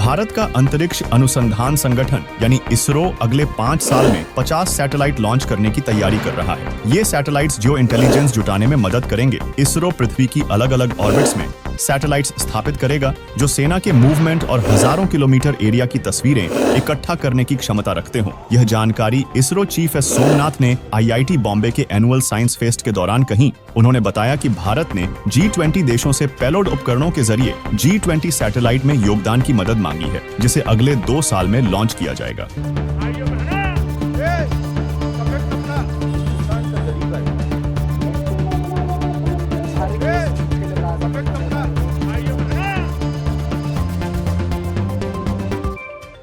भारत का अंतरिक्ष अनुसंधान संगठन यानी इसरो अगले 5 साल में 50 सैटेलाइट लॉन्च करने की तैयारी कर रहा है। ये सैटेलाइट्स जो इंटेलिजेंस जुटाने में मदद करेंगे। इसरो पृथ्वी की अलग अलग ऑर्बिट्स में सैटेलाइट्स स्थापित करेगा जो सेना के मूवमेंट और हजारों किलोमीटर एरिया की तस्वीरें इकट्ठा करने की क्षमता रखते हों। यह जानकारी इसरो चीफ एस सोमनाथ ने IIT बॉम्बे के एनुअल साइंस फेस्ट के दौरान कही। उन्होंने बताया कि भारत ने G20 देशों से पेलोड उपकरणों के जरिए G20 सैटेलाइट में योगदान की मदद मांगी है, जिसे अगले 2 साल में लॉन्च किया जाएगा।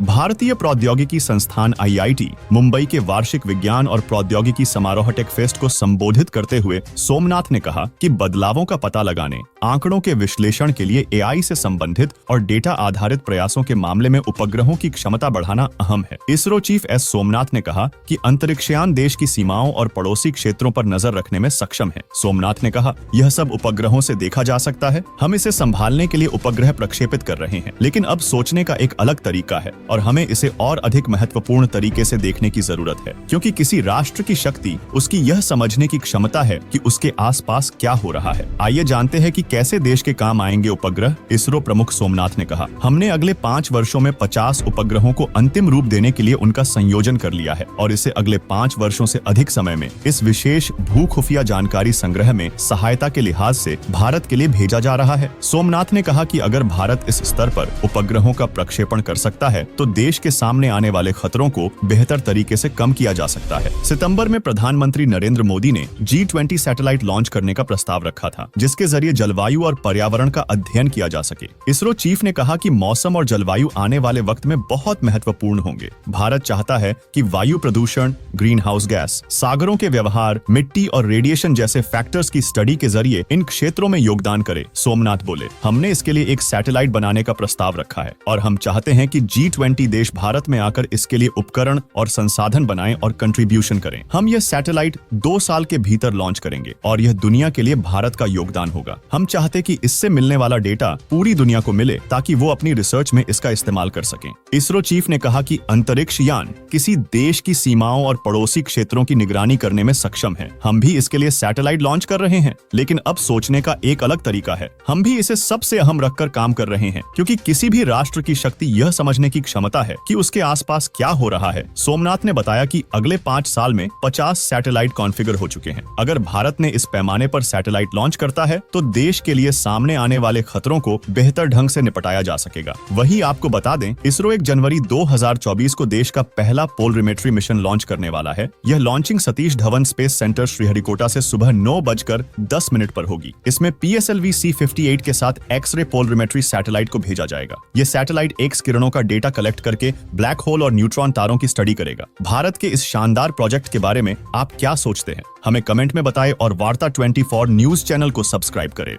भारतीय प्रौद्योगिकी संस्थान IIT मुंबई के वार्षिक विज्ञान और प्रौद्योगिकी समारोह टेक फेस्ट को संबोधित करते हुए सोमनाथ ने कहा कि बदलावों का पता लगाने, आंकड़ों के विश्लेषण के लिए AI से संबंधित और डेटा आधारित प्रयासों के मामले में उपग्रहों की क्षमता बढ़ाना अहम है। इसरो चीफ एस सोमनाथ ने कहा कि अंतरिक्षयान देश की सीमाओं और पड़ोसी क्षेत्रों पर नजर रखने में सक्षम है। सोमनाथ ने कहा, यह सब उपग्रहों से देखा जा सकता है। हम इसे संभालने के लिए उपग्रह प्रक्षेपित कर रहे हैं, लेकिन अब सोचने का एक अलग तरीका है और हमें इसे और अधिक महत्वपूर्ण तरीके से देखने की जरूरत है, क्योंकि किसी राष्ट्र की शक्ति उसकी यह समझने की क्षमता है कि उसके आसपास क्या हो रहा है। आइए जानते हैं कि कैसे देश के काम आएंगे उपग्रह। इसरो प्रमुख सोमनाथ ने कहा, हमने अगले 5 वर्षों में 50 उपग्रहों को अंतिम रूप देने के लिए उनका संयोजन कर लिया है और इसे अगले 5 वर्षों से अधिक समय में इस विशेष भू खुफिया जानकारी संग्रह में सहायता के लिहाज से भारत के लिए भेजा जा रहा है। सोमनाथ ने कहा कि अगर भारत इस स्तर पर उपग्रहों का प्रक्षेपण कर सकता है तो देश के सामने आने वाले खतरों को बेहतर तरीके से कम किया जा सकता है। सितंबर में प्रधानमंत्री नरेंद्र मोदी ने G20 सैटेलाइट लॉन्च करने का प्रस्ताव रखा था, जिसके जरिए जलवायु और पर्यावरण का अध्ययन किया जा सके। इसरो चीफ ने कहा कि मौसम और जलवायु आने वाले वक्त में बहुत महत्वपूर्ण होंगे। भारत चाहता है कि वायु प्रदूषण, ग्रीन हाउस गैस, सागरों के व्यवहार, मिट्टी और रेडिएशन जैसे फैक्टर्स की स्टडी के जरिए इन क्षेत्रों में योगदान करे। सोमनाथ बोले, हमने इसके लिए एक सैटेलाइट बनाने का प्रस्ताव रखा है और हम चाहते हैं कि G20 देश भारत में आकर इसके लिए उपकरण और संसाधन बनाएं और कंट्रीब्यूशन करें। हम यह सैटेलाइट 2 साल के भीतर लॉन्च करेंगे और यह दुनिया के लिए भारत का योगदान होगा। हम चाहते कि इससे मिलने वाला डेटा पूरी दुनिया को मिले ताकि वो अपनी रिसर्च में इसका इस्तेमाल कर सकें। इसरो चीफ ने कहा कि अंतरिक्ष यान किसी देश की सीमाओं और पड़ोसी क्षेत्रों की निगरानी करने में सक्षम है। हम भी इसके लिए सैटेलाइट लॉन्च कर रहे हैं, लेकिन अब सोचने का एक अलग तरीका है। हम भी इसे सबसे अहम रखकर काम कर रहे हैं, क्योंकि किसी भी राष्ट्र की शक्ति यह समझने की क्षमता है कि उसके आसपास क्या हो रहा है। सोमनाथ ने बताया कि अगले 5 साल में 50 सैटेलाइट कॉन्फ़िगर हो चुके हैं। अगर भारत ने इस पैमाने पर सैटेलाइट लॉन्च करता है तो देश के लिए सामने आने वाले खतरों को बेहतर ढंग से निपटाया जा सकेगा। वहीं आपको बता दें, इसरो 1 जनवरी 2024 को देश का पहला पोलरिमेट्री मिशन लॉन्च करने वाला है। यह launching Satish Dhawan space centre Sriharikota से सुबह 9:10 पर होगी। इसमें PSLV C58 के साथ एक्स-रे पोलरिमेट्री सैटेलाइट को भेजा जाएगा। यह सैटेलाइट एक्स किरणों का डेटा कलेक्ट करके ब्लैक होल और न्यूट्रॉन तारों की स्टडी करेगा। भारत के इस शानदार प्रोजेक्ट के बारे में आप क्या सोचते हैं? हमें कमेंट में बताएं और वार्ता 24 न्यूज चैनल को सब्सक्राइब करें।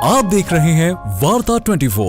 आप देख रहे हैं वार्ता 24।